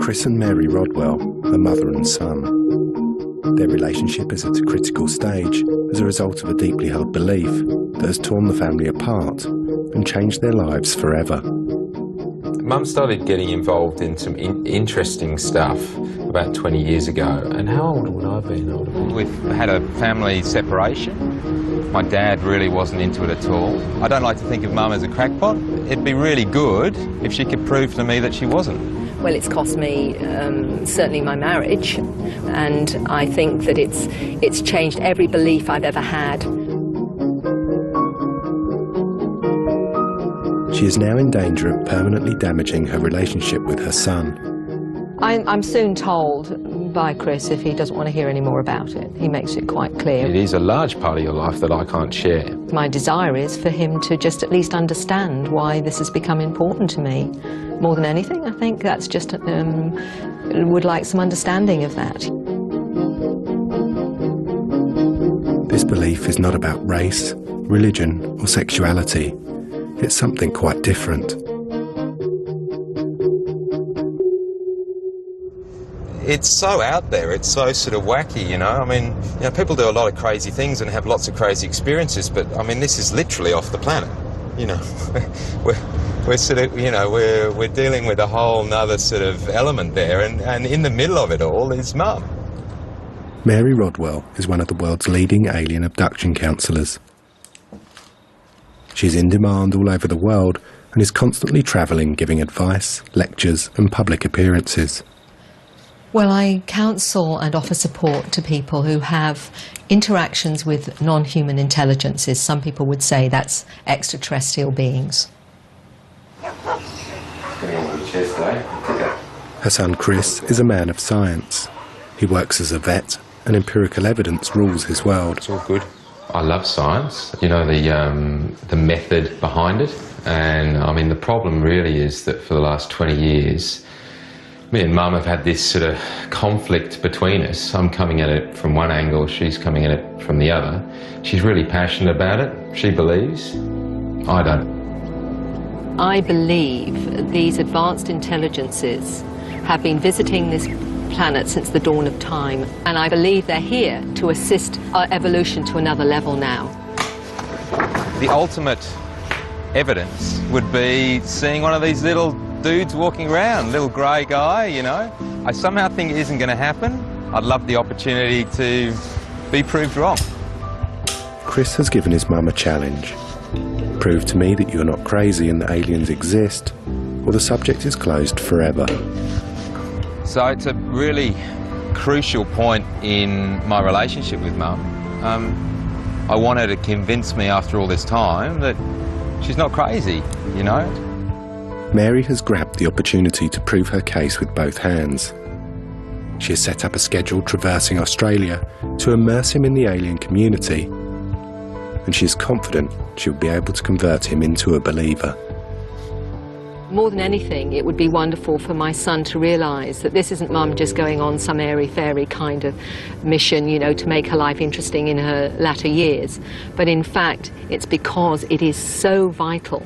Chris and Mary Rodwell are mother and son. Their relationship is at a critical stage as a result of a deeply held belief that has torn the family apart and changed their lives forever. Mum started getting involved in some interesting stuff about 20 years ago. And how old would I have been? We've had a family separation. My dad really wasn't into it at all. I don't like to think of Mum as a crackpot. It'd be really good if she could prove to me that she wasn't. Well, it's cost me certainly my marriage, and I think that it's changed every belief I've ever had. She is now in danger of permanently damaging her relationship with her son. I'm soon told by Chris if he doesn't want to hear any more about it. He makes it quite clear. It is a large part of your life that I can't share. My desire is for him to just at least understand why this has become important to me. More than anything, I think that's just, would like some understanding of that. This belief is not about race, religion or sexuality. It's something quite different. It's so out there, it's so sort of wacky, you know. I mean, you know, people do a lot of crazy things and have lots of crazy experiences, but I mean, this is literally off the planet, you know. We're sort of, you know, we're dealing with a whole nother sort of element there, and in the middle of it all is Mum. Mary Rodwell is one of the world's leading alien abduction counsellors. She's in demand all over the world and is constantly travelling, giving advice, lectures and public appearances. Well, I counsel and offer support to people who have interactions with non-human intelligences. Some people would say that's extraterrestrial beings. Her son Chris is a man of science. He works as a vet, and empirical evidence rules his world. It's all good. I love science, you know, the method behind it. And I mean, the problem really is that for the last 20 years, me and Mum have had this sort of conflict between us. I'm coming at it from one angle, she's coming at it from the other. She's really passionate about it, she believes. I don't. I believe these advanced intelligences have been visiting this planet since the dawn of time, and I believe they're here to assist our evolution to another level now. The ultimate evidence would be seeing one of these little dudes walking around, little grey guy, you know. I somehow think it isn't going to happen. I'd love the opportunity to be proved wrong. Chris has given his mum a challenge. Prove to me that you're not crazy and that aliens exist, or the subject is closed forever. So it's a really crucial point in my relationship with Mum. I want her to convince me after all this time that she's not crazy, you know. Mary has grabbed the opportunity to prove her case with both hands. She has set up a schedule traversing Australia to immerse him in the alien community, and she is confident she will be able to convert him into a believer. More than anything, it would be wonderful for my son to realise that this isn't Mum just going on some airy-fairy kind of mission, you know, to make her life interesting in her latter years. But in fact, it's because it is so vital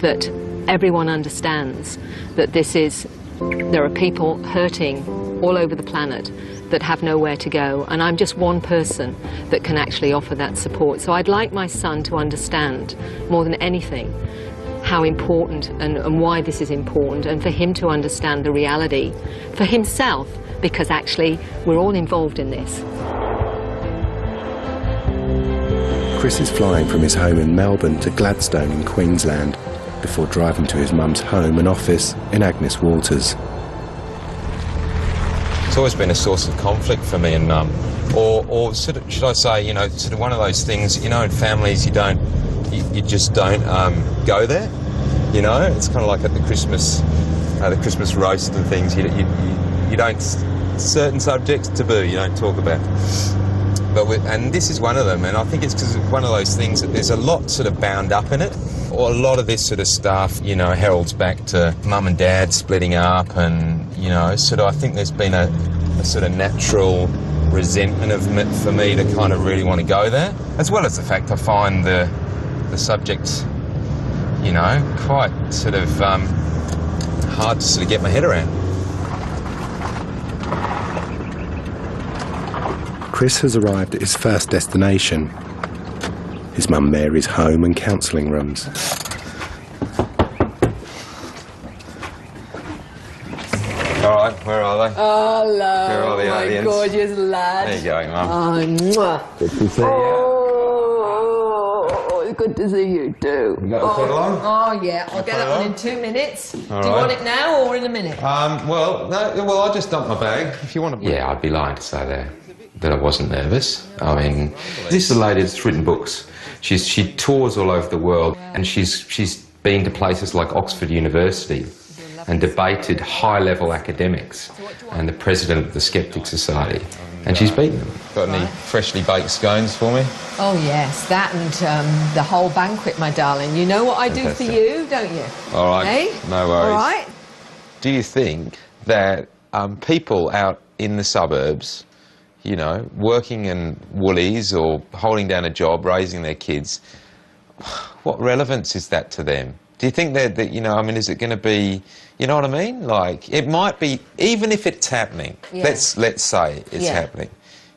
that everyone understands that there are people hurting all over the planet that have nowhere to go, and I'm just one person that can actually offer that support. So I'd like my son to understand, more than anything, how important and why this is important, and for him to understand the reality for himself, because actually we're all involved in this. Chris is flying from his home in Melbourne to Gladstone in Queensland before driving to his mum's home and office in Agnes Waters. It's always been a source of conflict for me and Mum, or sort of, should I say, you know, sort of one of those things, you know, in families you just don't go there, you know. It's kind of like at the Christmas roast and things. You don't, certain subjects taboo, you don't talk about. And this is one of them, and I think it's because it's one of those things that there's a lot sort of bound up in it. Or a lot of this sort of stuff, you know, heralds back to Mum and Dad splitting up, and, you know, sort of I think there's been a sort of natural resentment of it for me to kind of really want to go there, as well as the fact I find the subject, you know, quite sort of hard to sort of get my head around. Chris has arrived at his first destination, his mum Mary's home and counselling rooms. All right, where are they? Oh, hello, Where are the my aliens? gorgeous lad. There you go, Mum. Oh, mwah. Good to see you. Oh, it's good to see you too. You got the kettle on? Oh, yeah, I'll get it kettle on on? in 2 minutes. All Do you right. want it now or in a minute? Well, I just dumped my bag. If you want to... Yeah, I'd be lying to say that I wasn't nervous. I mean, this is a lady that's written books. She tours all over the world, and she's been to places like Oxford University and debated high-level academics and the president of the Skeptic Society, and she's beaten them. Got any freshly baked scones for me? Oh, yes, that and the whole banquet, my darling. You know what I do for you, don't you? All right, Hey? no worries. All right? Do you think that people out in the suburbs, you know, working in Woolies or holding down a job, raising their kids, what relevance is that to them? Do you think that you know, I mean, is it going to be, you know what I mean? Like, it might be, even if it's happening, Yeah. let's say it's happening,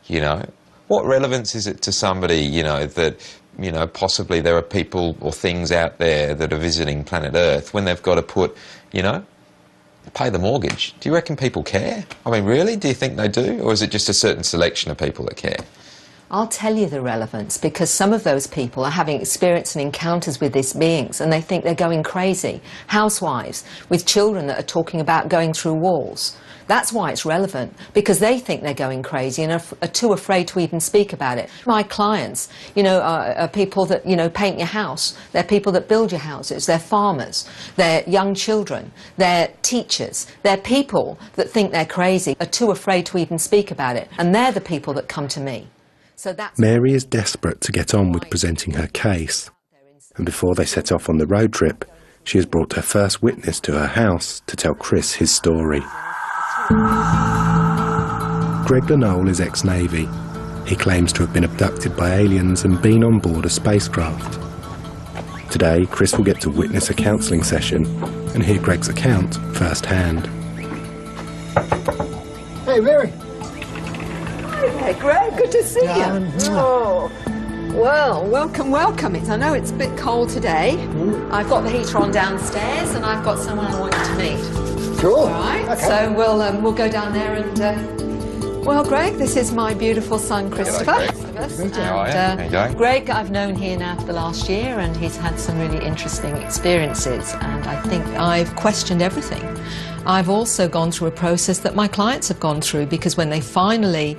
you know, what relevance is it to somebody, you know, that, you know, possibly there are people or things out there that are visiting planet Earth when they've got to put, you know, pay the mortgage? Do you reckon people care? I mean, really? Do you think they do? Or is it just a certain selection of people that care? I'll tell you the relevance, because some of those people are having experience and encounters with these beings and they think they're going crazy. Housewives with children that are talking about going through walls. That's why it's relevant, because they think they're going crazy and are too afraid to even speak about it. My clients, you know, are people that, you know, paint your house. They're people that build your houses. They're farmers. They're young children. They're teachers. They're people that think they're crazy, are too afraid to even speak about it. And they're the people that come to me. So that's... Mary is desperate to get on with presenting her case, and before they set off on the road trip, she has brought her first witness to her house to tell Chris his story. Greg Lenole is ex-Navy. He claims to have been abducted by aliens and been on board a spacecraft. Today, Chris will get to witness a counselling session and hear Greg's account firsthand. Hey, Mary. Hey, Greg, good to see you. Oh, well, welcome, welcome. I know it's a bit cold today. I've got the heater on downstairs and I've got someone I want you to meet. Sure. All right, Okay. so we'll go down there and... well, Greg, this is my beautiful son, Christopher. Hello, Greg. How are you? How you going? Greg, I've known here now for the last year and he's had some really interesting experiences, and I think I've questioned everything. I've also gone through a process that my clients have gone through, because when they finally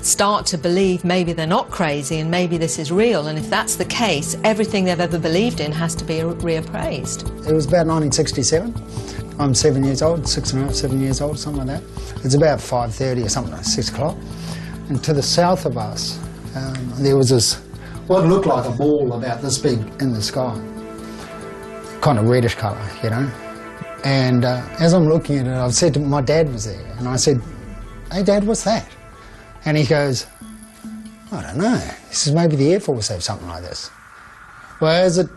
start to believe maybe they're not crazy and maybe this is real, and if that's the case, everything they've ever believed in has to be reappraised. It was about 1967. I'm 7 years old, 6.5, 7 years old, something like that. It's about 5:30 or something like 6 o'clock. And to the south of us, there was this, what looked like a ball about this big in the sky. Kind of reddish colour, you know. And as I'm looking at it, I've said to my dad was there, and I said, "Hey Dad, what's that?" And he goes, "I don't know. He says, maybe the Air Force have something like this." Well, as it,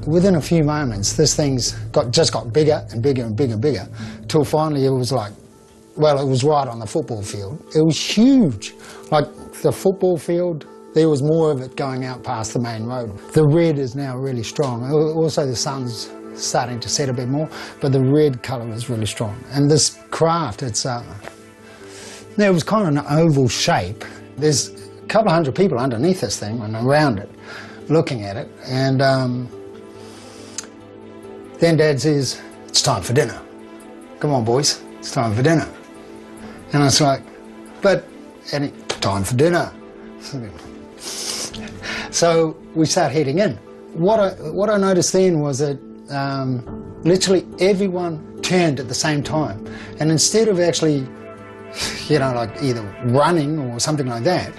within a few moments, this thing's just got bigger and bigger and bigger and bigger, till finally it was like, well, it was right on the football field. It was huge. Like the football field, there was more of it going out past the main road. The red is now really strong. Also the sun's starting to set a bit more, but the red colour is really strong. And this craft, it was kind of an oval shape. There's a couple of hundred people underneath this thing and around it, looking at it. And then Dad says, "It's time for dinner. Come on, boys, it's time for dinner." And I was like, time for dinner. So we start heading in. What I noticed then was that literally everyone turned at the same time. And instead of actually, you know, like either running or something like that,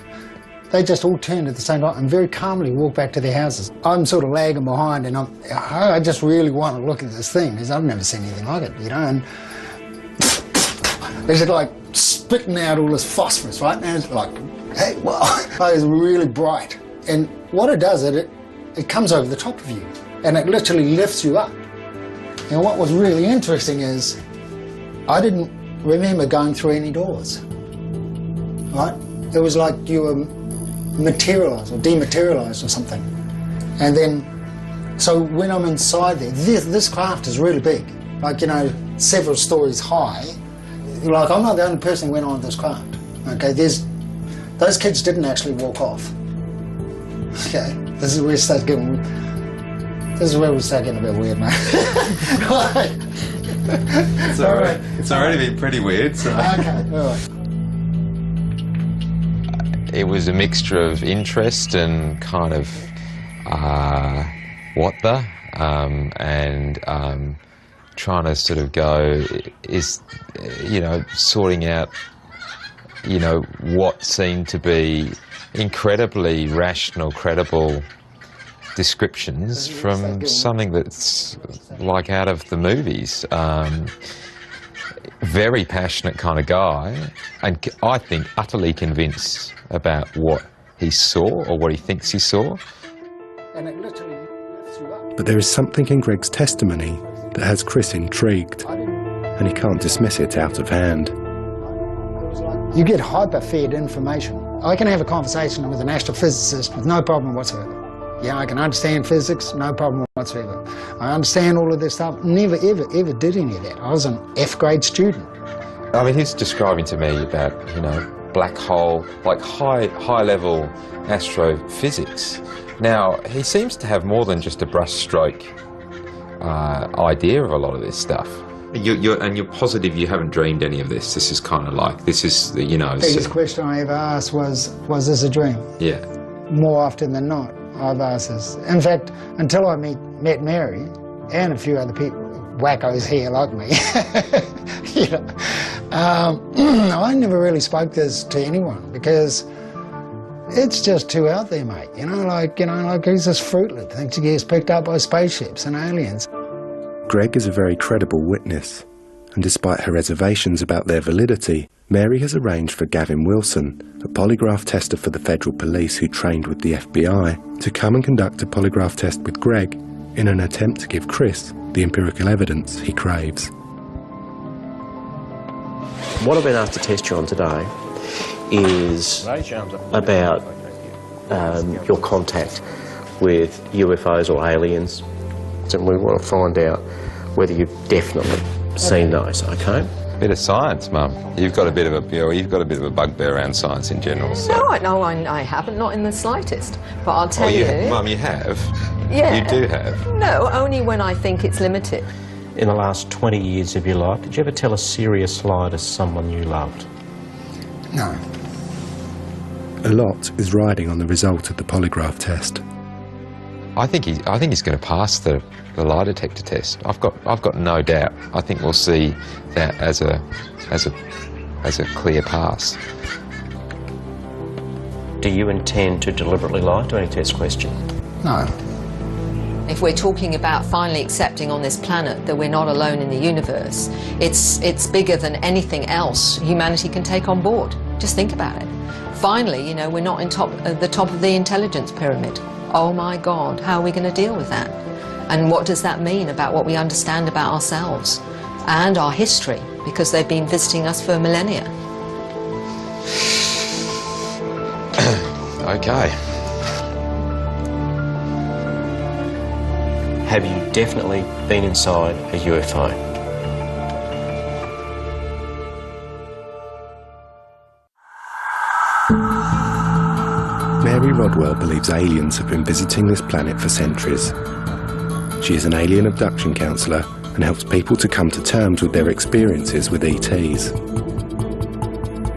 they just all turned at the same time and very calmly walked back to their houses. I'm sort of lagging behind, and I just really want to look at this thing, because I've never seen anything like it, you know. And it's like spitting out all this phosphorus, right? And it's like, hey, wow, it's really bright. And what it does, it comes over the top of you, and it literally lifts you up. And what was really interesting is I didn't remember going through any doors. right? It was like you were materialised or dematerialised or something. And then, so when I'm inside there, this craft is really big, like, you know, several stories high. Like, I'm not the only person who went on this craft, okay? Those kids didn't actually walk off. Okay, this is where we start getting a bit weird, mate. It's already been pretty weird, so... Okay, all right. It was a mixture of interest and kind of and trying to sort of go, sorting out, what seemed to be incredibly rational, credible descriptions from something that's like out of the movies. Very passionate kind of guy, and I think utterly convinced about what he saw or what he thinks he saw. But there is something in Greg's testimony that has Chris intrigued, and he can't dismiss it out of hand. You get hyper-fed information. I can have a conversation with an astrophysicist with no problem whatsoever. Yeah, I can understand physics, no problem whatsoever. I understand all of this stuff. Never, ever, ever did any of that. I was an F-grade student. I mean, he's describing to me about, black hole, like high-level astrophysics. Now, he seems to have more than just a brushstroke idea of a lot of this stuff. You're positive you haven't dreamed any of this. This is kind of like, this is, The biggest question I ever asked was this a dream? Yeah. More often than not, I've asked this. In fact, until I met Mary and a few other people, wackos here like me, I never really spoke this to anyone because it's just too out there, mate. Like who's this fruitlet thinks he gets picked up by spaceships and aliens? Greg is a very credible witness, and despite her reservations about their validity, Mary has arranged for Gavin Wilson, a polygraph tester for the federal police who trained with the FBI, to come and conduct a polygraph test with Greg in an attempt to give Chris the empirical evidence he craves. What I've been asked to test you on today is about your contact with UFOs or aliens, and we want to find out whether you've definitely seen those, okay? Bit of science, Mum. You've got a bit of a bugbear around science in general. So. No, I haven't, not in the slightest. But I'll tell you... Mum, you have. Yeah. You do have. No, only when I think it's limited. In the last 20 years of your life, did you ever tell a serious lie to someone you loved? No. A lot is riding on the result of the polygraph test. I think he's going to pass the lie detector test. I've got no doubt. I think we'll see that as a clear pass. Do you intend to deliberately lie to any test question? No. If we're talking about finally accepting on this planet that we're not alone in the universe, it's bigger than anything else humanity can take on board. Just think about it. Finally, we're not at the top of the intelligence pyramid. Oh my God, how are we going to deal with that? And what does that mean about what we understand about ourselves and our history? Because they've been visiting us for millennia. Okay. Have you definitely been inside a UFO? Mary Rodwell believes aliens have been visiting this planet for centuries. She is an alien abduction counsellor and helps people to come to terms with their experiences with ETs.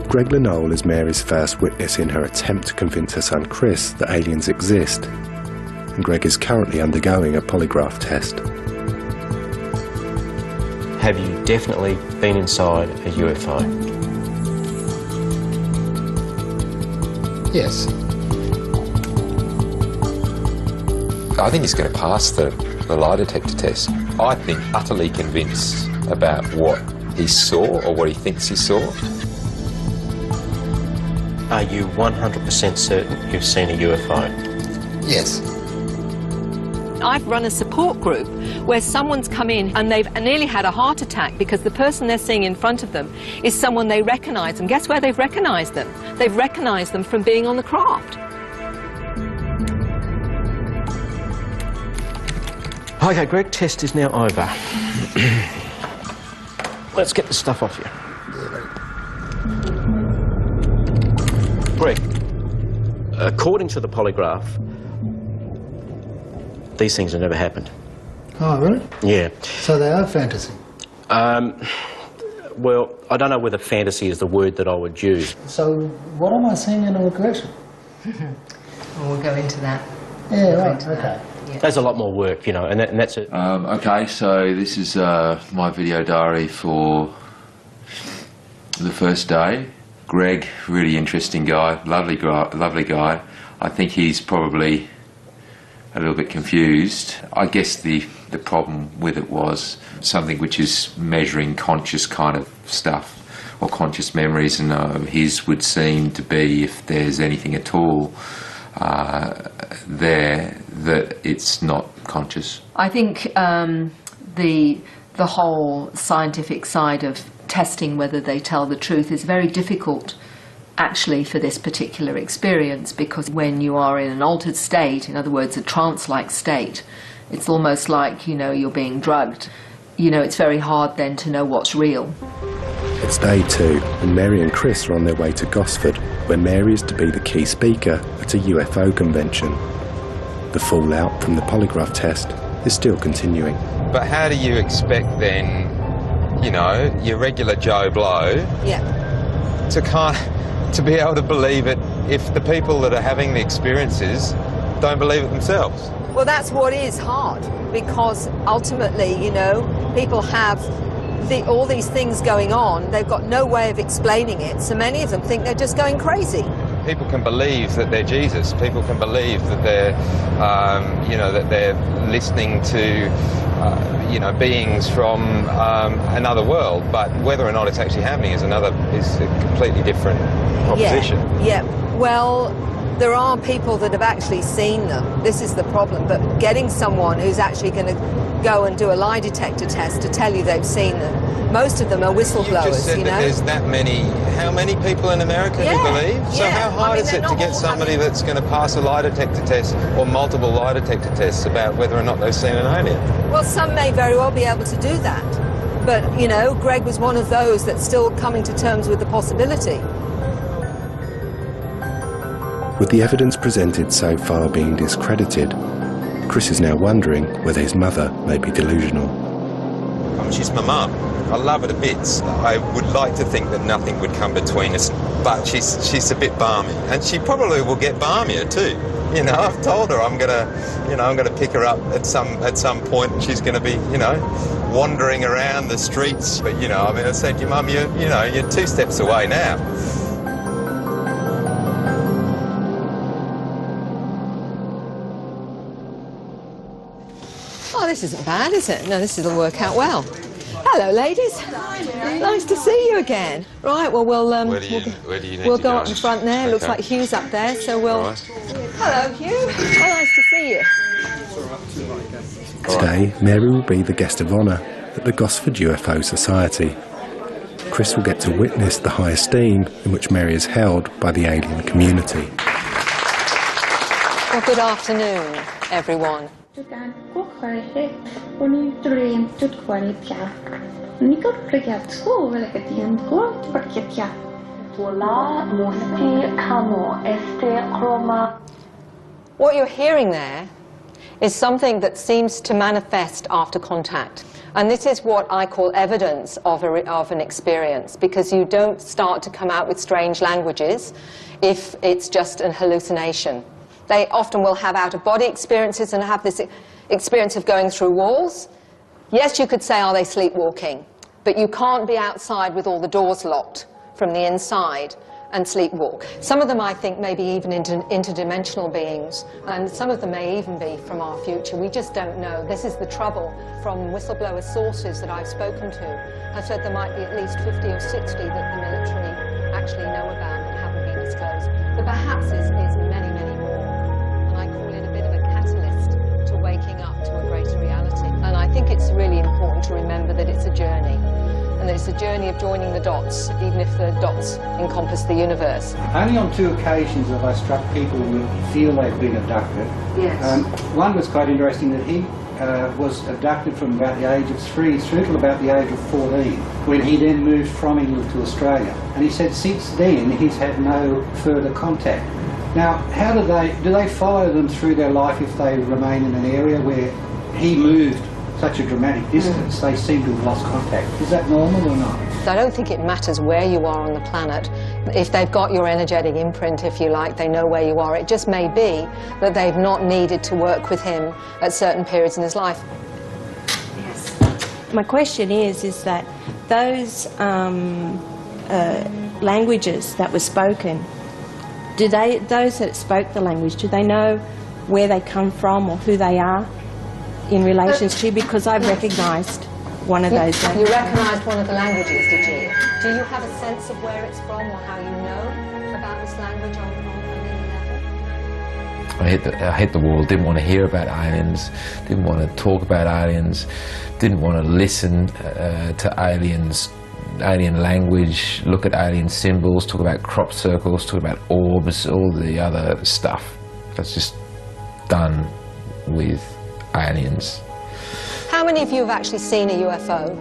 Greg Lenole is Mary's first witness in her attempt to convince her son Chris that aliens exist, and Greg is currently undergoing a polygraph test. Have you definitely been inside a UFO? Yes. I think he's going to pass the lie detector test. I think utterly convinced about what he saw or what he thinks he saw. Are you 100% certain you've seen a UFO? Yes. I've run a support group where someone's come in and they've nearly had a heart attack because the person they're seeing in front of them is someone they recognise. And guess where they've recognised them? They've recognised them from being on the craft. Okay, Greg, test is now over. Let's get the stuff off you. Greg, according to the polygraph, these things have never happened. Oh, really? Yeah. So they are fantasy? Well, I don't know whether fantasy is the word that I would use. So what am I seeing in a regression? Well, we'll go into that. Yeah, right, okay. There's a lot more work, you know, and that's it. Okay, so this is my video diary for the first day. Greg, really interesting guy, lovely guy. I think he's probably a little bit confused. I guess the problem with it was something which is measuring conscious kind of stuff, or conscious memories, and his would seem to be, if there's anything at all there, that it's not conscious. I think the whole scientific side of testing whether they tell the truth is very difficult actually for this particular experience, because when you are in an altered state, in other words a trance-like state, it's almost like, you know, you're being drugged. You know, it's very hard then to know what's real. It's day 2 and Mary and Chris are on their way to Gosford, where Mary is to be the key speaker at a UFO convention. The fallout from the polygraph test is still continuing. But how do you expect then, you know, your regular Joe Blow to be able to believe it if the people that are having the experiences don't believe it themselves? Well, that's what is hard, because ultimately, you know, people have all these things going on. They've got no way of explaining it, so many of them think they're just going crazy. People can believe that they're Jesus. People can believe that they're, you know, that they're listening to, you know, beings from another world. But whether or not it's actually happening is a completely different proposition. Yeah. Well, there are people that have actually seen them. This is the problem. But getting someone who's actually going to go and do a lie detector test to tell you they've seen them. Most of them are whistleblowers, you just said you know. That there's that many. How many people in America who believe? So how hard is it to get somebody that's going to pass a lie detector test or multiple lie detector tests about whether or not they've seen an alien? Well, some may very well be able to do that. But, you know, Greg was one of those that's still coming to terms with the possibility. With the evidence presented so far being discredited, Chris is now wondering whether his mother may be delusional. She's my mum. I love her to bits. I would like to think that nothing would come between us, but she's a bit balmy, and she probably will get balmier too. You know, I've told her I'm gonna pick her up at some point, and she's gonna be, you know, wandering around the streets. But you know, I mean, I said to your mum, you're 2 steps away now. Oh, this isn't bad, is it? No, this will work out well. Hello, ladies. Nice to see you again. Right, well, we'll where do you need we'll to go go? up the front there. Okay. Looks like Hugh's up there, so we'll... Right. Hello, Hugh. Oh, nice to see you. Today, Mary will be the guest of honour at the Gosford UFO Society. Chris will get to witness the high esteem in which Mary is held by the alien community. Well, good afternoon, everyone. What you're hearing there is something that seems to manifest after contact. And this is what I call evidence of an experience, because you don't start to come out with strange languages if it's just an hallucination. They often will have out-of-body experiences and have this experience of going through walls. Yes, you could say, are they sleepwalking? But you can't be outside with all the doors locked from the inside and sleepwalk. Some of them, I think, may be even interdimensional beings, and some of them may even be from our future. We just don't know. This is the trouble. From whistleblower sources that I've spoken to have said there might be at least 50 or 60 that the military actually know about and haven't been disclosed. But perhaps is many, many more. And I call it a bit of a catalyst to waking up. journey. And it's a journey of joining the dots, even if the dots encompass the universe. Only on 2 occasions have I struck people who feel they've been abducted. Yes. One was quite interesting, that he was abducted from about the age of 3 through to about the age of 14, when he then moved from England to Australia. And he said since then he's had no further contact. Now, how do they follow them through their life if they remain in an area where he moved such a dramatic distance? They seem to have lost contact. Is that normal or not? I don't think it matters where you are on the planet. If they've got your energetic imprint, if you like, they know where you are. It just may be that they've not needed to work with him at certain periods in his life. My question is that those languages that were spoken, those that spoke the language, do they know where they come from or who they are in relation to? Because I've recognised one of those languages. You recognised one of the languages, did you? Do you have a sense of where it's from or how you know about this language on any level? I hit the wall, didn't want to hear about aliens, didn't want to talk about aliens, didn't want to listen to aliens, alien language, look at alien symbols, talk about crop circles, talk about orbs, all the other stuff that's just done with aliens. How many of you have actually seen a UFO?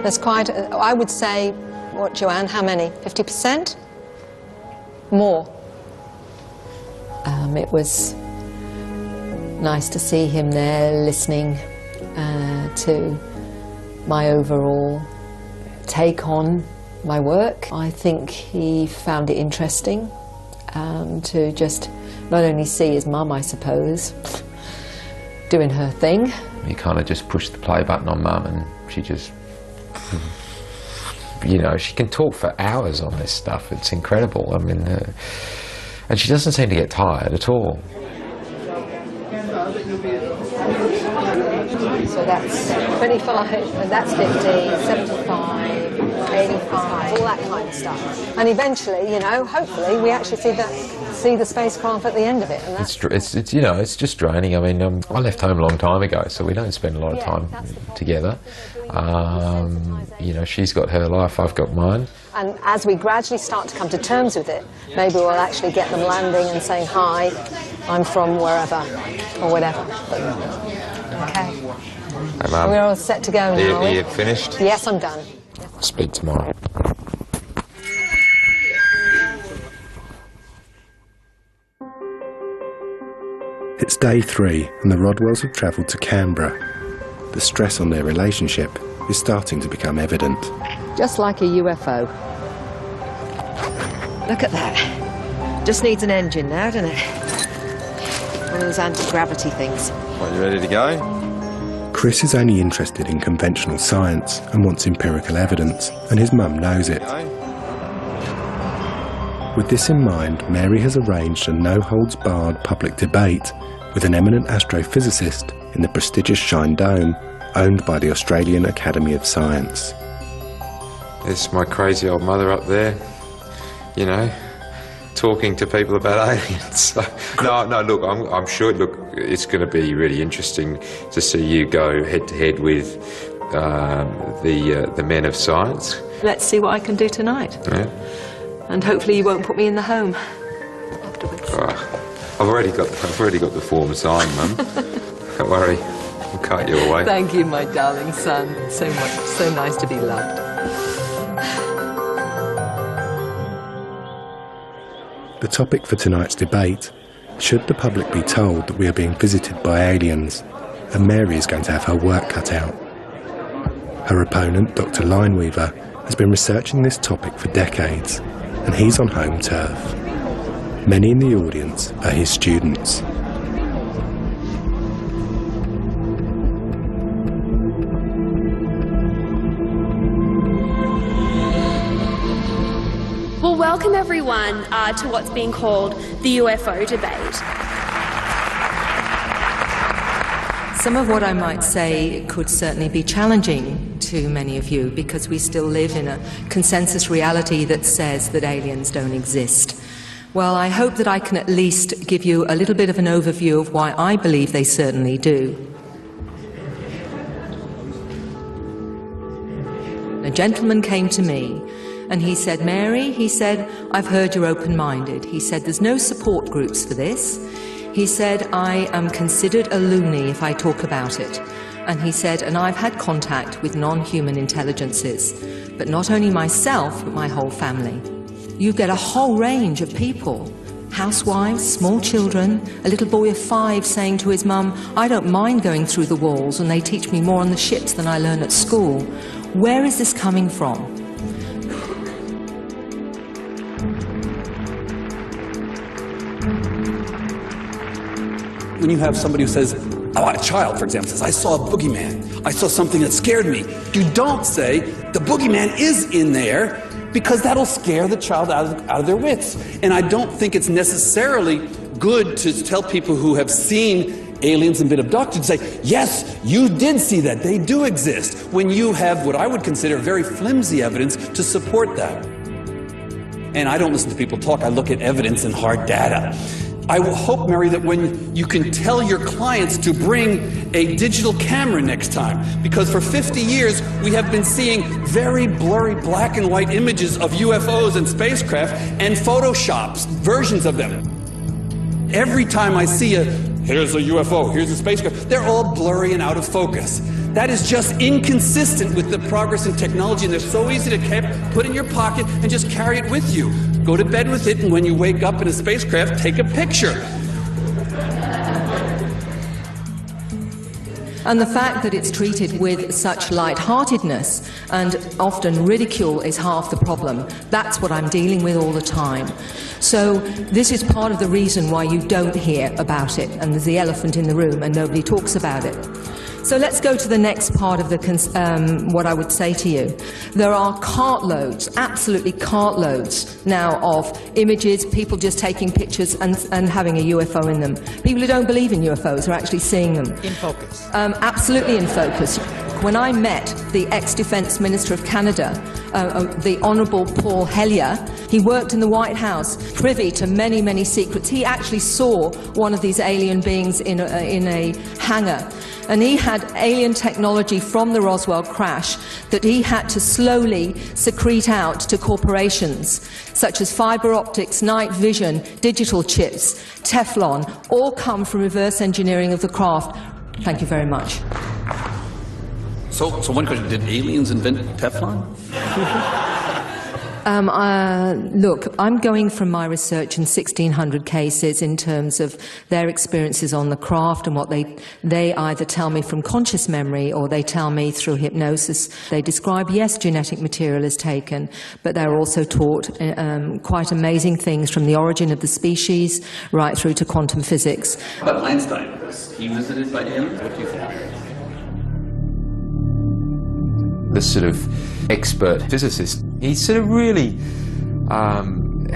There's quite, I would say, what, Joanne, how many? 50%? More. It was nice to see him there listening to my overall take on my work. I think he found it interesting to just not only see his mum, I suppose, doing her thing. You kind of just push the play button on Mum and she just, you know, she can talk for hours on this stuff. It's incredible. I mean, and she doesn't seem to get tired at all. So that's 25, and that's 50, 75, 85, all that kind of stuff. And eventually, you know, hopefully we actually see the spacecraft at the end of it. And that's it's you know, it's just draining. I mean, I left home a long time ago, so we don't spend a lot of time together. You know, she's got her life, I've got mine. And as we gradually start to come to terms with it, maybe we'll actually get them landing and saying, hi, I'm from wherever, or whatever. Okay. Hey, Mum. We're all set to go now, Are you finished? Yes, I'm done. I'll speak tomorrow. It's day 3 and the Rodwells have travelled to Canberra. The stress on their relationship is starting to become evident. Just like a UFO. Look at that. Just needs an engine now, doesn't it? One of those anti-gravity things. What, you ready to go? Chris is only interested in conventional science and wants empirical evidence, and his mum knows it. With this in mind, Mary has arranged a no-holds-barred public debate with an eminent astrophysicist in the prestigious Shine Dome, owned by the Australian Academy of Science. There's my crazy old mother up there, you know, talking to people about aliens. So, no, look, I'm sure, look, it's going to be really interesting to see you go head-to-head with the men of science. Let's see what I can do tonight. Yeah. And hopefully you won't put me in the home afterwards. I've already got the form signed, Mum. Don't worry, I'll cut you away. Thank you, my darling son. So much, so nice to be loved. The topic for tonight's debate: should the public be told that we are being visited by aliens? And Mary is going to have her work cut out. Her opponent, Dr. Lineweaver, has been researching this topic for decades, and he's on home turf. Many in the audience are his students. Well, welcome everyone to what's being called the UFO debate. Some of what I might say could certainly be challenging to many of you, because we still live in a consensus reality that says that aliens don't exist. Well, I hope that I can at least give you a little bit of an overview of why I believe they certainly do. gentleman came to me and he said, Mary, he said, I've heard you're open-minded. He said, there's no support groups for this. He said, I am considered a loony if I talk about it. And he said, and I've had contact with non-human intelligences, but not only myself, but my whole family. You get a whole range of people. Housewives, small children, a little boy of 5 saying to his mum, I don't mind going through the walls and they teach me more on the ships than I learn at school. Where is this coming from? When you have somebody who says, oh, a child, for example, says, I saw a boogeyman. I saw something that scared me. You don't say, the boogeyman is in there, because that'll scare the child out of their wits. And I don't think it's necessarily good to tell people who have seen aliens and been abducted to say, yes, you did see that, they do exist, when you have what I would consider very flimsy evidence to support that. And I don't listen to people talk, I look at evidence and hard data. I will hope, Mary, that when you can tell your clients to bring a digital camera next time, because for 50 years we have been seeing very blurry black and white images of UFOs and spacecraft and photoshops, versions of them. Every time I see here's a UFO, here's a spacecraft, they're all blurry and out of focus. That is just inconsistent with the progress in technology, and they're so easy to put in your pocket and just carry it with you. Go to bed with it, and when you wake up in a spacecraft, take a picture. And the fact that it's treated with such lightheartedness and often ridicule is half the problem. That's what I'm dealing with all the time. So this is part of the reason why you don't hear about it, and there's the elephant in the room and nobody talks about it. So let's go to the next part of the what I would say to you. There are cartloads, absolutely cartloads now of images, people just taking pictures and having a UFO in them. People who don't believe in UFOs are actually seeing them. In focus. Absolutely in focus. When I met the ex-Defence Minister of Canada, the Honourable Paul Hellyer, he worked in the White House, privy to many, many secrets. He actually saw one of these alien beings in a hangar. And he had alien technology from the Roswell crash that he had to slowly secrete out to corporations, such as fibre optics, night vision, digital chips, Teflon, all come from reverse engineering of the craft. Thank you very much. So one question, did aliens invent Teflon? Look, I'm going from my research in 1,600 cases in terms of their experiences on the craft and what they either tell me from conscious memory or they tell me through hypnosis. They describe, yes, genetic material is taken, but they're also taught quite amazing things from the origin of the species right through to quantum physics. But Einstein, was he visited by aliens? What do you think? The sort of expert physicist, he sort of really,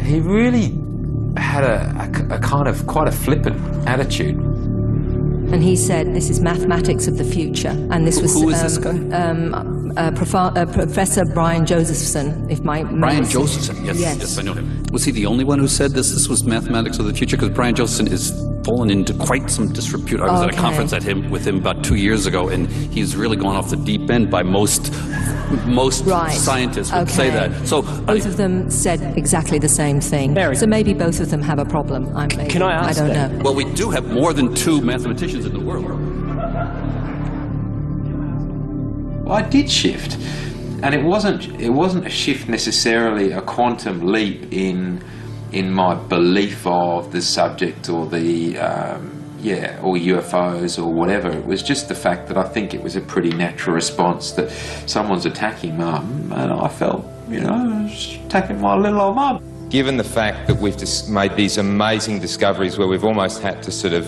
he really had a kind of quite a flippant attitude. And he said, this is mathematics of the future. And this was who is this guy? Professor Brian Josephson, if my Brian Josephson, yes, I know him. Was he the only one who said this was mathematics of the future? Because Brian Josephson is fallen into quite some disrepute. I was at a conference with him about 2 years ago, and he's really gone off the deep end by most scientists would say that. So both of them said exactly the same thing. Mary. So maybe both of them have a problem. Can I ask? I don't know. Well, we do have more than 2 mathematicians in the world. Well, I did shift, and it wasn't a shift necessarily a quantum leap in my belief of the subject or the or UFOs or whatever. It was just the fact that I think it was a pretty natural response that someone's attacking Mum, and I felt, attacking my little old Mum. Given the fact that we've just made these amazing discoveries where we've almost had to sort of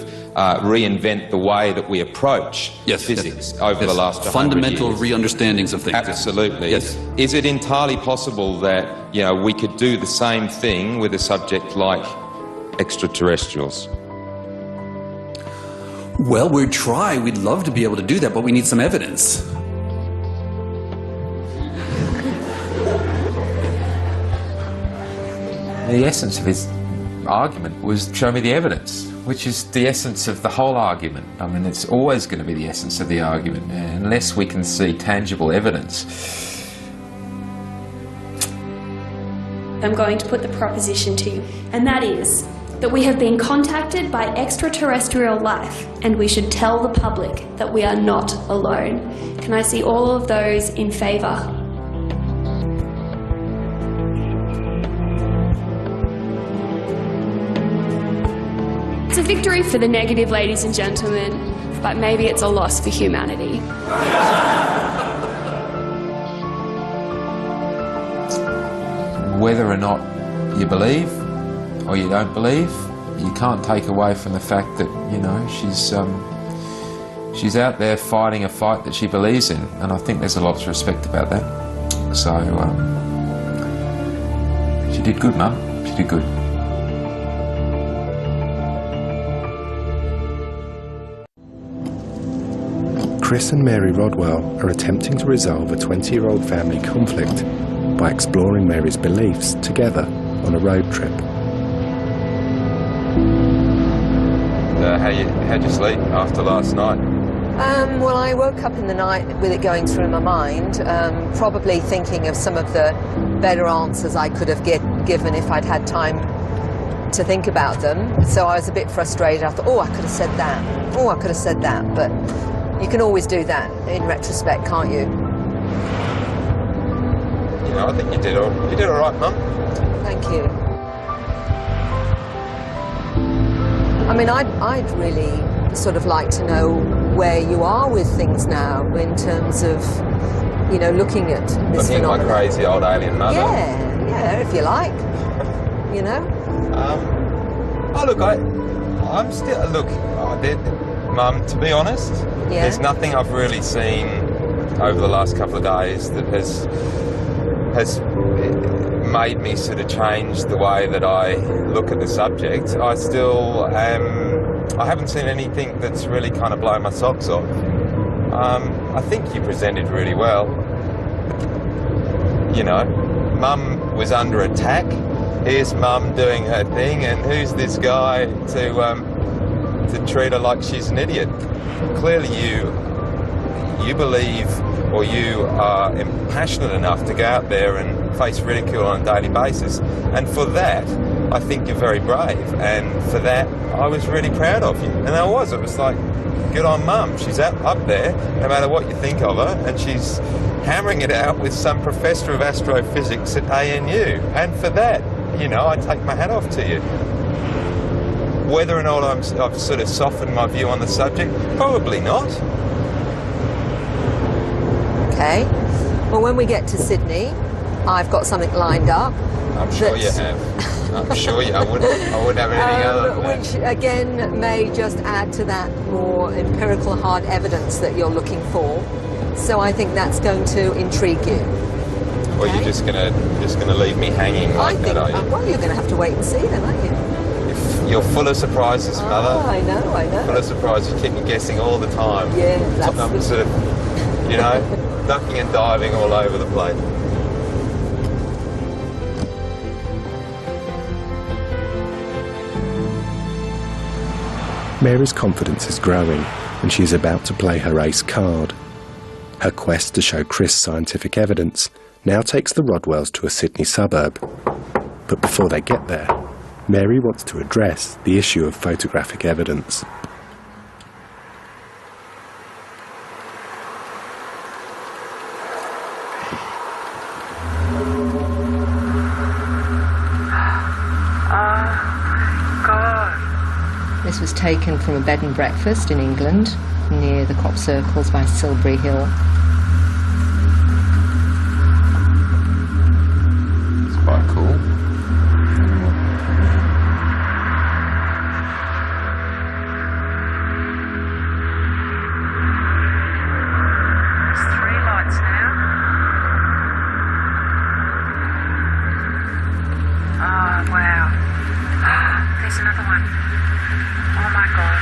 reinvent the way that we approach physics over the last 100 years. Fundamental re-understandings of things. Absolutely. Yes. Is it entirely possible that we could do the same thing with a subject like extraterrestrials? Well, we'd try. We'd love to be able to do that, but we need some evidence. The essence of his argument was show me the evidence, which is the essence of the whole argument. I mean, it's always going to be the essence of the argument. Unless we can see tangible evidence, I'm going to put the proposition to you, and that is that we have been contacted by extraterrestrial life, and we should tell the public that we are not alone. Can I see all of those in favour? It's a victory for the negative, ladies and gentlemen, but maybe it's a loss for humanity. Whether or not you believe or you don't believe, you can't take away from the fact that, you know, she's out there fighting a fight that she believes in, and I think there's a lot to respect about that. So she did good, Mum. She did good. Chris and Mary Rodwell are attempting to resolve a 20-year-old family conflict by exploring Mary's beliefs together on a road trip. How'd you sleep after last night? Well, I woke up in the night with it going through my mind, probably thinking of some of the better answers I could have given if I'd had time to think about them. So I was a bit frustrated. I thought, oh, I could have said that. Oh, I could have said that. But you can always do that in retrospect, can't you? You know, I think you did all right, Mum. Thank you. I mean, I'd really sort of like to know where you are with things now in terms of, you know, looking at this Looking phenomenon. like crazy old alien mother. Yeah, if you like. You know? Oh, look, I'm still... Look, Mum, to be honest, there's nothing I've really seen over the last couple of days that has made me sort of change the way that I look at the subject. I still I haven't seen anything that's really kind of blown my socks off. I think you presented really well. You know, Mum was under attack. Here's Mum doing her thing, and who's this guy to treat her like she's an idiot? Clearly you believe, or you are passionate enough to go out there and face ridicule on a daily basis, and for that I think you're very brave, and for that I was really proud of you. And it was like, good on Mum, she's up there no matter what you think of her, and she's hammering it out with some professor of astrophysics at ANU, and for that, you know, I take my hat off to you. Whether or not I've sort of softened my view on the subject, probably not. Okay. Well, when we get to Sydney, I've got something lined up. I'm sure you have. I'm sure I wouldn't have anything other than that. Which, again, may just add to that more empirical hard evidence that you're looking for. So I think that's going to intrigue you. Well, okay. You're just gonna leave me hanging like that, are you? Well, you're going to have to wait and see then, aren't you? You're full of surprises, Mother. I know. Full of surprises. You keep me guessing all the time. Yeah, that's I'm sort of, you know, ducking and diving all over the place. Mary's confidence is growing, and she is about to play her ace card. Her quest to show Chris scientific evidence now takes the Rodwells to a Sydney suburb. But before they get there, Mary wants to address the issue of photographic evidence. This was taken from a bed and breakfast in England, near the crop circles by Silbury Hill. It's quite cool. There's 3 lights now. Oh, wow. There's another one. Oh my God.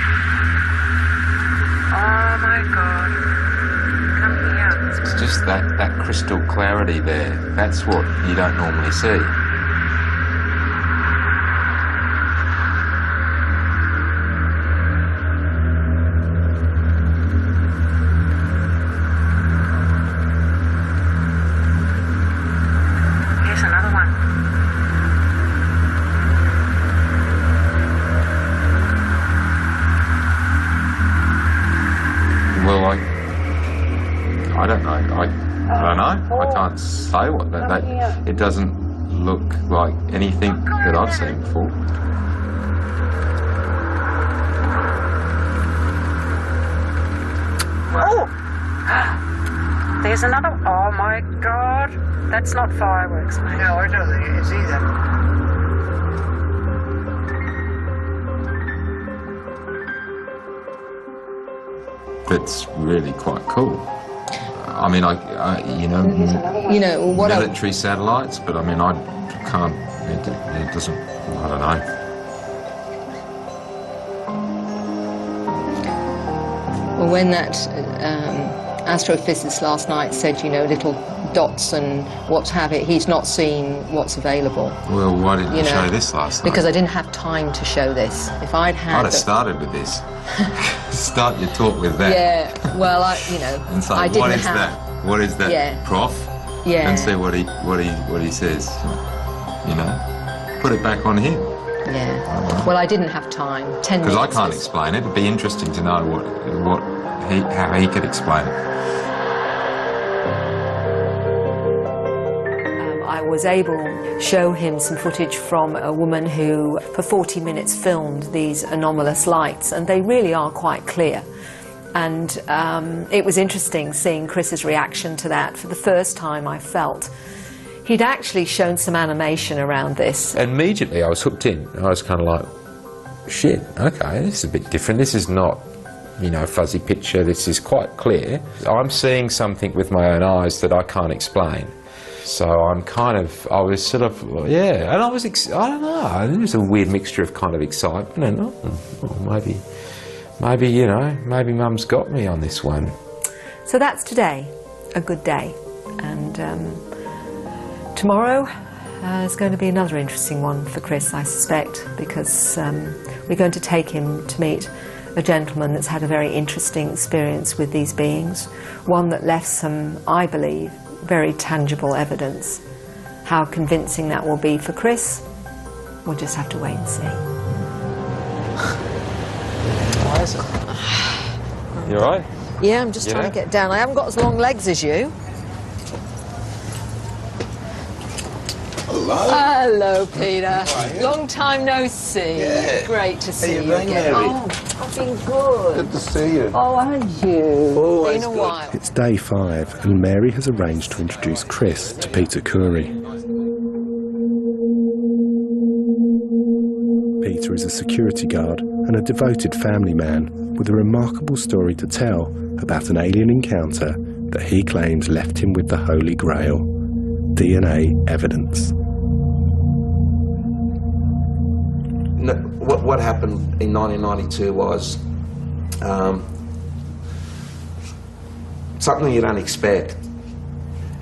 Oh my God. Come here. It's just that crystal clarity there. That's what you don't normally see. Here's another one. can't say what that. It doesn't look like anything that I've seen before. Oh! There's another. Oh my God! That's not fireworks, mate. No, I don't think it is either. That's really quite cool. I mean, you know, what military satellites, but I mean, I can't. It doesn't. I don't know. Well, when that astrophysicist last night said, you know, little dots and what have it, he's not seen what's available. Well, why didn't you show this last night? Because I didn't have time to show this. If I'd had... I'd have started with this. Start your talk with that. Yeah, well, and say, I didn't what is have... that? What is that, yeah. Prof? Yeah. And see what he says. You know, put it back on him. Yeah. Well, I didn't have time. 10 minutes. Because I can't explain it. It'd be interesting to know how he could explain it. I was able to show him some footage from a woman who, for 40 minutes, filmed these anomalous lights, and they really are quite clear. And it was interesting seeing Chris's reaction to that. For the first time, I felt he'd actually shown some animation around this. Immediately, I was hooked in. I was kind of like, shit, okay, this is a bit different. This is not, you know, a fuzzy picture. This is quite clear. I'm seeing something with my own eyes that I can't explain. So I was sort of, yeah, and I don't know, there was a weird mixture of kind of excitement and, maybe, you know, maybe Mum's got me on this one. So that's today, a good day. And tomorrow is going to be another interesting one for Chris, I suspect, because we're going to take him to meet a gentleman that's had a very interesting experience with these beings, one that left some, I believe, very tangible evidence. How convincing that will be for Chris, we'll just have to wait and see. Why is it? You all right? Yeah, I'm just trying to get down. I haven't got as long legs as you. Hello. Hello, Peter. Long time no see. Yeah. Great to see you been, again. Mary? Oh, I've been good. Good to see you. Oh, and you. Always been a good. while. It's day 5 and Mary has arranged to introduce Chris to Peter Curry. Peter is a security guard and a devoted family man with a remarkable story to tell about an alien encounter that he claims left him with the Holy Grail, DNA evidence. What happened in 1992 was something you don't expect.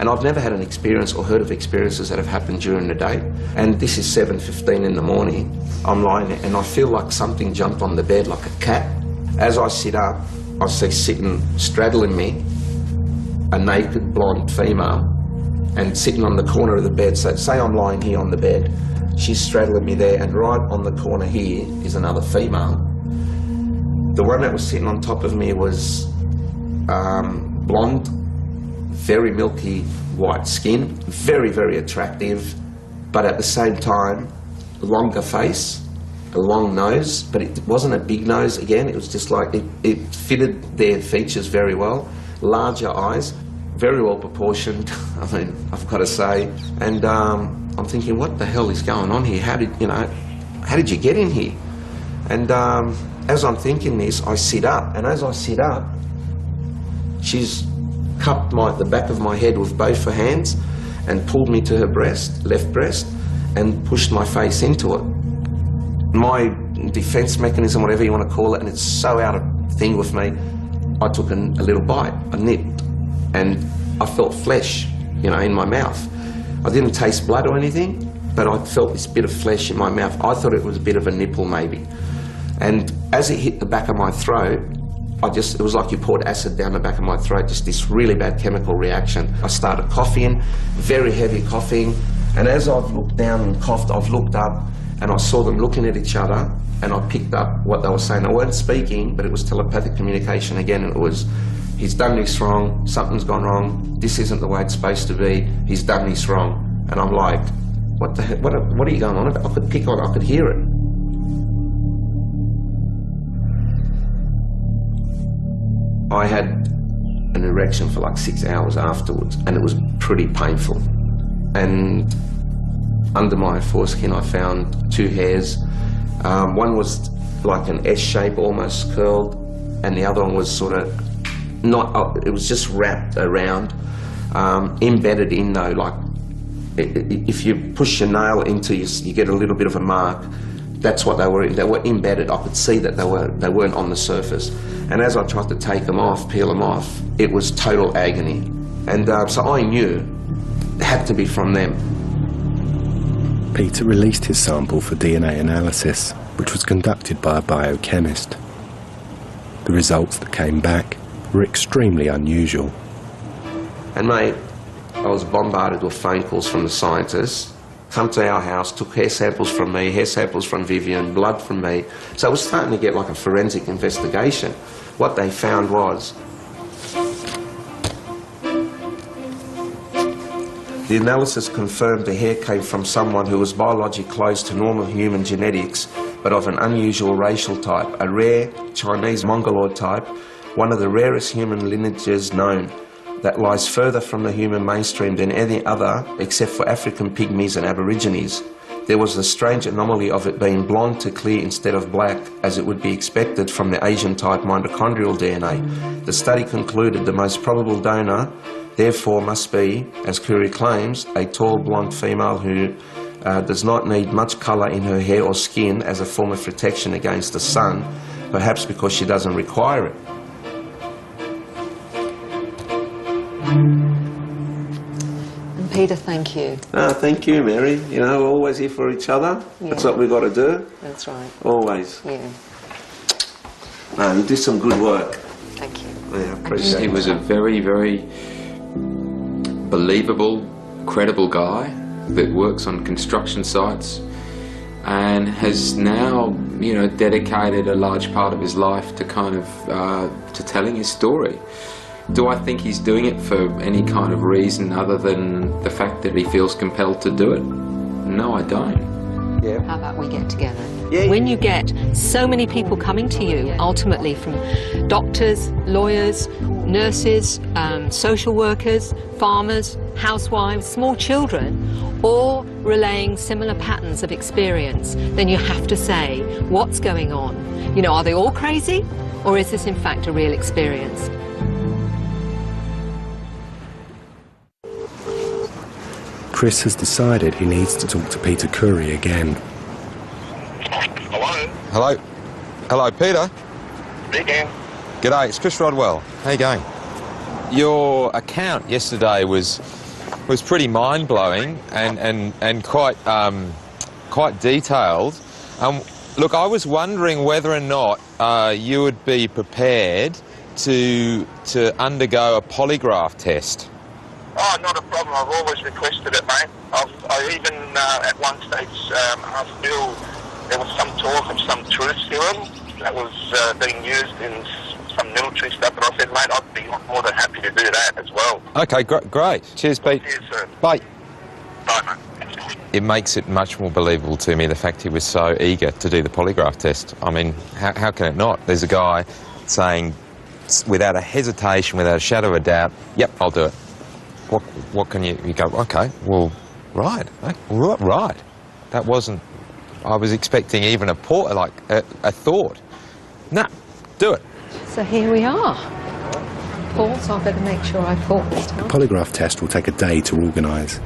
And I've never had an experience or heard of experiences that have happened during the day. And this is 7:15 in the morning. I'm lying there and I feel like something jumped on the bed like a cat. As I sit up, I see sitting, straddling me, a naked blonde female, and sitting on the corner of the bed. So say I'm lying here on the bed, she's straddling me there, and right on the corner here is another female. The one that was sitting on top of me was blonde, very milky white skin, very, very attractive, but at the same time, longer face, a long nose, but it wasn't a big nose again, it was just like, it fitted their features very well, larger eyes, very well proportioned, I mean, I've got to say, and I'm thinking, what the hell is going on here? How did you get in here? And as I'm thinking this, I sit up, and as I sit up, she's cupped the back of my head with both her hands and pulled me to her breast, left breast, and pushed my face into it. My defense mechanism, whatever you want to call it, and it's so out of thing with me, I took a little bite, I nipped, and I felt flesh, in my mouth. I didn't taste blood or anything, but I felt this bit of flesh in my mouth. I thought it was a bit of a nipple maybe. And as it hit the back of my throat, it was like you poured acid down the back of my throat, just this really bad chemical reaction. I started coughing, very heavy coughing, and as I've looked down and coughed, I've looked up and I saw them looking at each other, and I picked up what they were saying. They weren't speaking, but it was telepathic communication again, and it was, he's done this wrong, something's gone wrong, this isn't the way it's supposed to be, he's done this wrong. And I'm like, what the heck, what are you going on about? I could pick on it, I could hear it. I had an erection for like 6 hours afterwards, and it was pretty painful. And under my foreskin I found 2 hairs. One was like an S shape, almost curled, and the other one was sort of not, it was just wrapped around, embedded in though, like if you push your nail into you get a little bit of a mark. That's what they were embedded. I could see that they weren't on the surface. And as I tried to take them off, peel them off, it was total agony. And so I knew it had to be from them. Peter released his sample for DNA analysis, which was conducted by a biochemist. The results that came back were extremely unusual. And mate, I was bombarded with phone calls from the scientists. Come to our house, took hair samples from me, hair samples from Vivian, blood from me. So I was starting to get like a forensic investigation. What they found was the analysis confirmed the hair came from someone who was biologically close to normal human genetics, but of an unusual racial type, a rare Chinese Mongoloid type, one of the rarest human lineages known, that lies further from the human mainstream than any other except for African pygmies and aborigines. There was the strange anomaly of it being blonde to clear instead of black, as it would be expected from the Asian type mitochondrial DNA. The study concluded the most probable donor therefore must be, as Curie claims, a tall blonde female who does not need much colour in her hair or skin as a form of protection against the sun, perhaps because she doesn't require it. And Peter, thank you. Thank you, Mary. You know, we're always here for each other. Yeah. That's what we've got to do. That's right. Always. Yeah. No, you do some good work. Thank you. Yeah, I appreciate it. He was a very, very believable, credible guy that works on construction sites and has now, you know, dedicated a large part of his life to kind of to telling his story. Do I think he's doing it for any kind of reason other than the fact that he feels compelled to do it? No, I don't. Yeah. How about we get together? Yeah. When you get so many people coming to you, ultimately from doctors, lawyers, nurses, social workers, farmers, housewives, small children, all relaying similar patterns of experience, then you have to say, what's going on? You know, are they all crazy? Or is this in fact a real experience? Chris has decided he needs to talk to Peter Curie again. Hello? Hello? Hello, Peter? Speaking. G'day, it's Chris Rodwell. How you going? Your account yesterday was pretty mind-blowing and quite detailed. Look, I was wondering whether or not you would be prepared to undergo a polygraph test. Oh, not a problem. I've always requested it, mate. I even at one stage asked Bill, there was some talk of some truth serum that was being used in some military stuff, and I said, mate, I'd be more than happy to do that as well. Okay, great. Cheers, Pete. Cheers, sir. Bye. Bye, mate. It makes it much more believable to me, the fact he was so eager to do the polygraph test. I mean, how can it not? There's a guy saying, without a hesitation, without a shadow of a doubt, yep, I'll do it. What can you go, okay, well, right. That wasn't, I was expecting even a thought. Nah, do it. So here we are. Paul, so I better make sure I pause this time. The polygraph test will take a day to organise.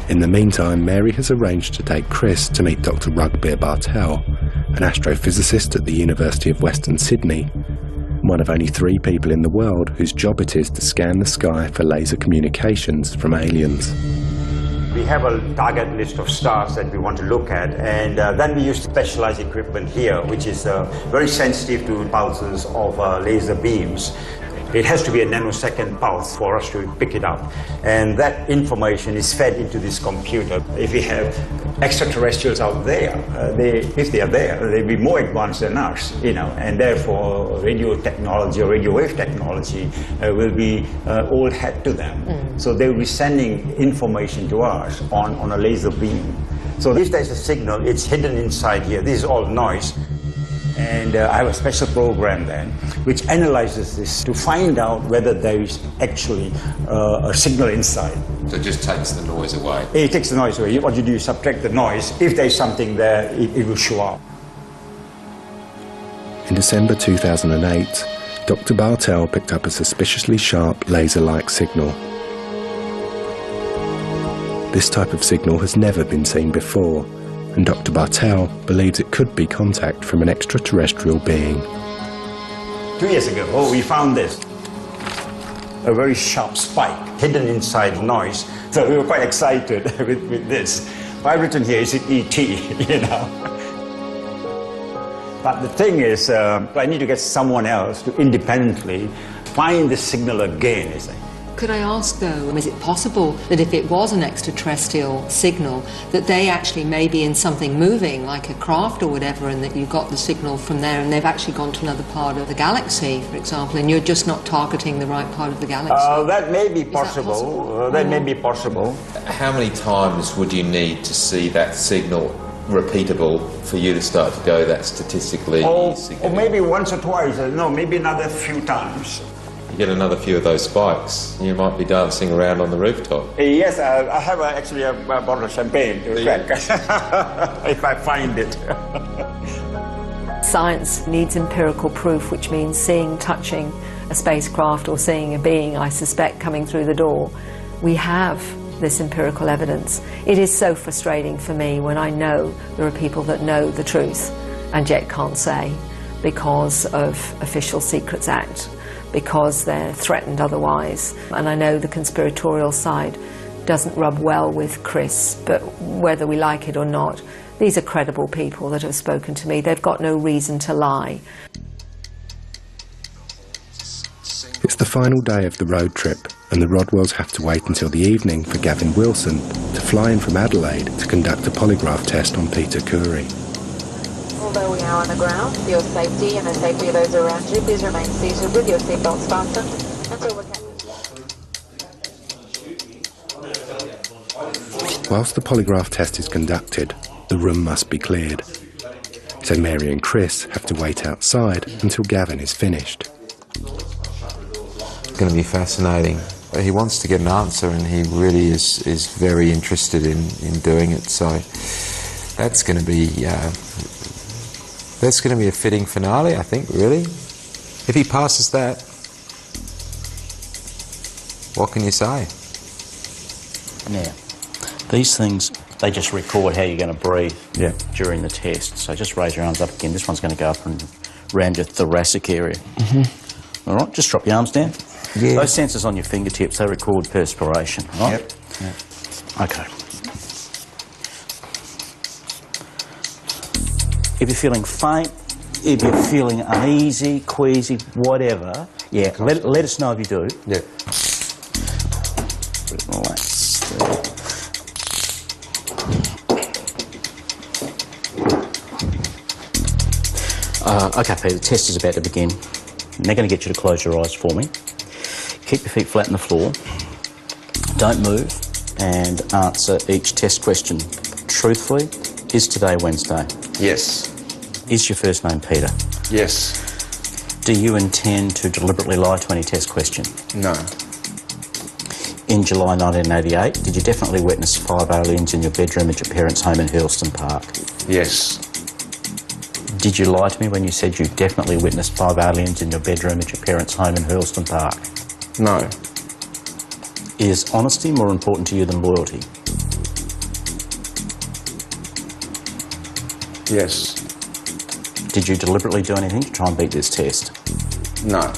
In the meantime, Mary has arranged to take Chris to meet Dr. Rugbear Bartel, an astrophysicist at the University of Western Sydney, one of only 3 people in the world whose job it is to scan the sky for laser communications from aliens. We have a target list of stars that we want to look at, and then we use specialized equipment here, which is very sensitive to pulses of laser beams. It has to be a nanosecond pulse for us to pick it up. And that information is fed into this computer. If we have extraterrestrials out there, if they are there, they'll be more advanced than us, and therefore radio technology or radio wave technology will be old hat to them. So they will be sending information to us on a laser beam. So if there's a signal, it's hidden inside here. This is all noise. And I have a special program then which analyzes this to find out whether there is actually a signal inside. So it just takes the noise away? It takes the noise away. What you do is subtract the noise. If there's something there, it will show up. In December 2008, Dr. Bartel picked up a suspiciously sharp laser-like signal. This type of signal has never been seen before, and Dr. Bartel believes it could be contact from an extraterrestrial being. 2 years ago, we found this. A very sharp spike hidden inside noise. So we were quite excited with this. I've written here, is it ET, But the thing is, I need to get someone else to independently find the signal again, you see. Could I ask, though, is it possible that if it was an extraterrestrial signal, that they actually may be in something moving, like a craft or whatever, and that you got the signal from there and they've actually gone to another part of the galaxy, for example, and you're just not targeting the right part of the galaxy? That may be possible. That may be possible. How many times would you need to see that signal repeatable for you to start to go that statistically significant? Or maybe once or twice. No, maybe another few times. You get another few of those spikes, you might be dancing around on the rooftop. Yes, I have actually a bottle of champagne to crack if I find it. Science needs empirical proof, which means seeing, touching a spacecraft or seeing a being, I suspect, coming through the door. We have this empirical evidence. It is so frustrating for me when I know there are people that know the truth and yet can't say because of Official Secrets Act, because they're threatened otherwise. And I know the conspiratorial side doesn't rub well with Chris, but whether we like it or not, these are credible people that have spoken to me. They've got no reason to lie. It's the final day of the road trip, and the Rodwells have to wait until the evening for Gavin Wilson to fly in from Adelaide to conduct a polygraph test on Peter Curry. Although we are on the ground, for your safety and the safety of those around you, please remain seated with your seatbelts fastened until we're Whilst the polygraph test is conducted, the room must be cleared. So Mary and Chris have to wait outside until Gavin is finished. It's going to be fascinating. He wants to get an answer and he really is very interested in doing it, so that's going to be a fitting finale, I think, really. If he passes that, what can you say? Yeah. These things, they just record how you're going to breathe during the test. So just raise your arms up again. This one's going to go up and around your thoracic area. All right, just drop your arms down. Yeah. Those sensors on your fingertips, they record perspiration, right? Yep. Okay. If you're feeling faint, if you're feeling uneasy, queasy, whatever, let us know if you do. Yeah. Relax there. Okay, Peter, the test is about to begin. I'm now going to get you to close your eyes for me. Keep your feet flat on the floor. Don't move and answer each test question truthfully. Is today Wednesday? Yes. Is your first name Peter? Yes. Do you intend to deliberately lie to any test question? No. In July 1988, did you definitely witness 5 aliens in your bedroom at your parents' home in Hurlston Park? Yes. Did you lie to me when you said you definitely witnessed 5 aliens in your bedroom at your parents' home in Hurlston Park? No. Is honesty more important to you than loyalty? Yes. Did you deliberately do anything to try and beat this test? No.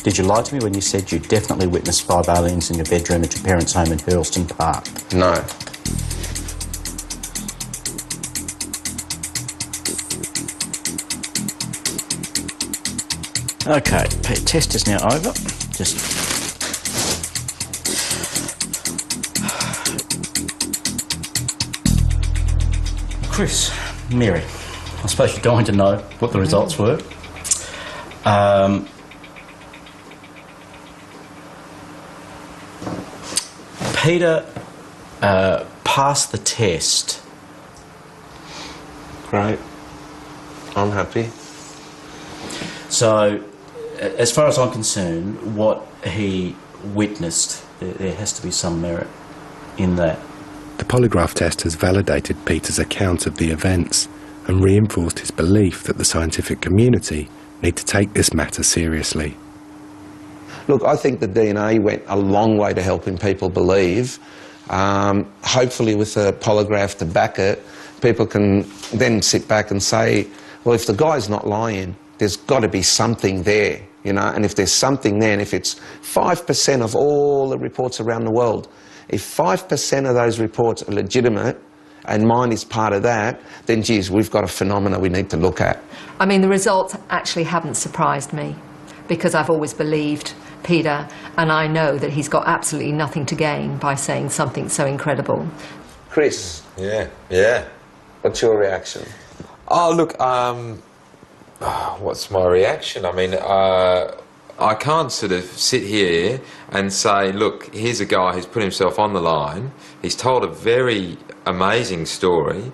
Did you lie to me when you said you definitely witnessed 5 aliens in your bedroom at your parents' home in Hurlston Park? No. Okay, test is now over. Just Chris, Mary, I suppose you're dying to know what the results were. Peter passed the test. Great. I'm happy. So, as far as I'm concerned, what he witnessed, there has to be some merit in that. The polygraph test has validated Peter's account of the events and reinforced his belief that the scientific community need to take this matter seriously. Look, I think the DNA went a long way to helping people believe. Hopefully with a polygraph to back it, people can then sit back and say, well, if the guy's not lying, there's got to be something there, you know, and if there's something there, and if it's 5% of all the reports around the world, if 5% of those reports are legitimate and mine is part of that, then, geez, we've got a phenomena we need to look at. I mean, the results actually haven't surprised me because I've always believed Peter, and I know that he's got absolutely nothing to gain by saying something so incredible. Chris. Yeah. What's your reaction? Oh, look, what's my reaction? I mean, I can't sort of sit here and say, look, here's a guy who's put himself on the line. He's told a very amazing story,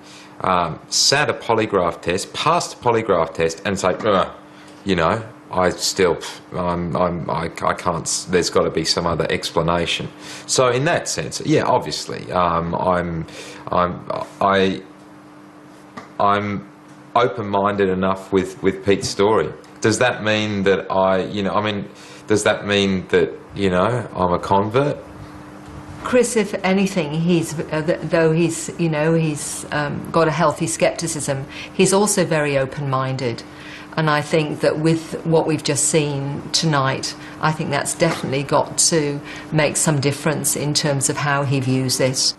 sat a polygraph test, passed a polygraph test, and say, you know, I can't. There's got to be some other explanation. So in that sense, yeah, obviously, I'm open-minded enough with Pete's story. Does that mean that does that mean that, you know, I'm a convert? Chris, if anything, though he's got a healthy scepticism, he's also very open-minded. And I think that with what we've just seen tonight, I think that's definitely got to make some difference in terms of how he views this.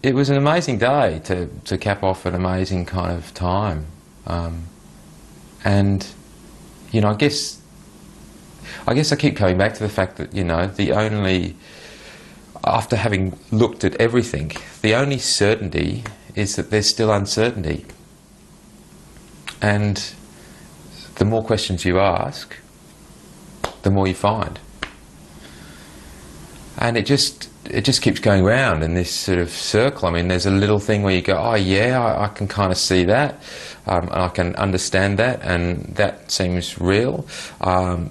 It was an amazing day to cap off an amazing kind of time. And, you know, I guess I keep coming back to the fact that, you know, after having looked at everything, the only certainty is that there's still uncertainty. And the more questions you ask, the more you find. And it just keeps going round in this sort of circle. I mean, there's a little thing where you go, oh yeah, I can kind of see that, and I can understand that, and that seems real.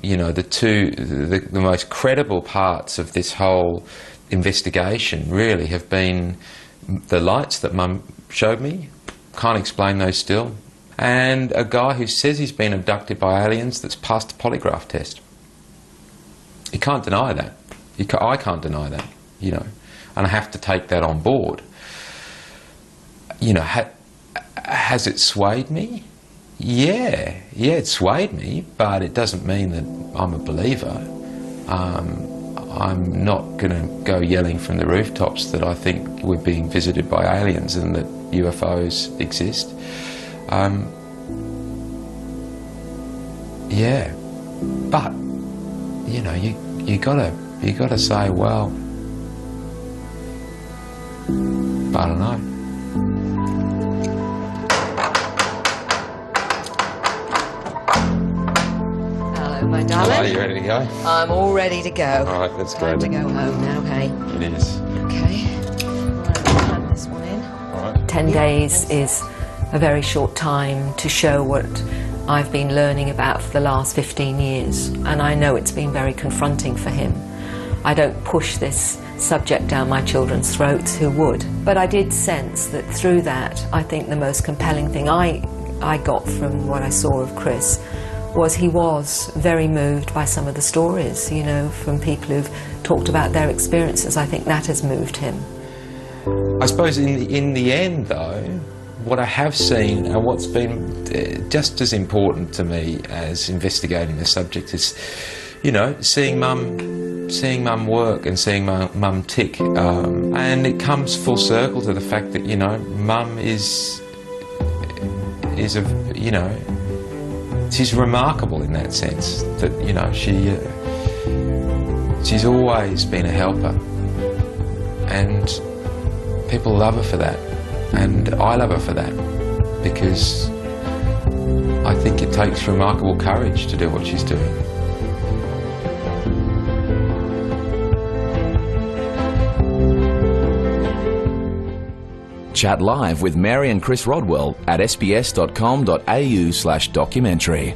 You know, the most credible parts of this whole investigation really have been the lights that Mum showed me. Can't explain those still. And a guy who says he's been abducted by aliens that's passed a polygraph test. You can't deny that. I can't deny that, you know, and I have to take that on board. You know, has it swayed me? Yeah, it swayed me, but it doesn't mean that I'm a believer. I'm not going to go yelling from the rooftops that I think we're being visited by aliens and that UFOs exist. Yeah, but you know, you gotta say, well, I don't know. Hello, my darling. Hello, you ready to go? I'm all ready to go. All right, let's go. Time to go home now, hey? It is. Okay. Right, plug this one in. All right. 10 days is a very short time to show what I've been learning about for the last 15 years, and I know it's been very confronting for him. I don't push this subject down my children's throats, who would? But I did sense that through that, I think the most compelling thing I got from what I saw of Chris was he was very moved by some of the stories, you know, from people who've talked about their experiences. I think that has moved him. I suppose in the end, though, what I have seen and what's been just as important to me as investigating the subject is, you know, seeing Mum work and seeing Mum tick, and it comes full circle to the fact that, you know, Mum is a, you know, she's remarkable in that sense, that, you know, she's always been a helper, and people love her for that, and I love her for that, because I think it takes remarkable courage to do what she's doing. Chat live with Mary and Chris Rodwell at sbs.com.au/documentary.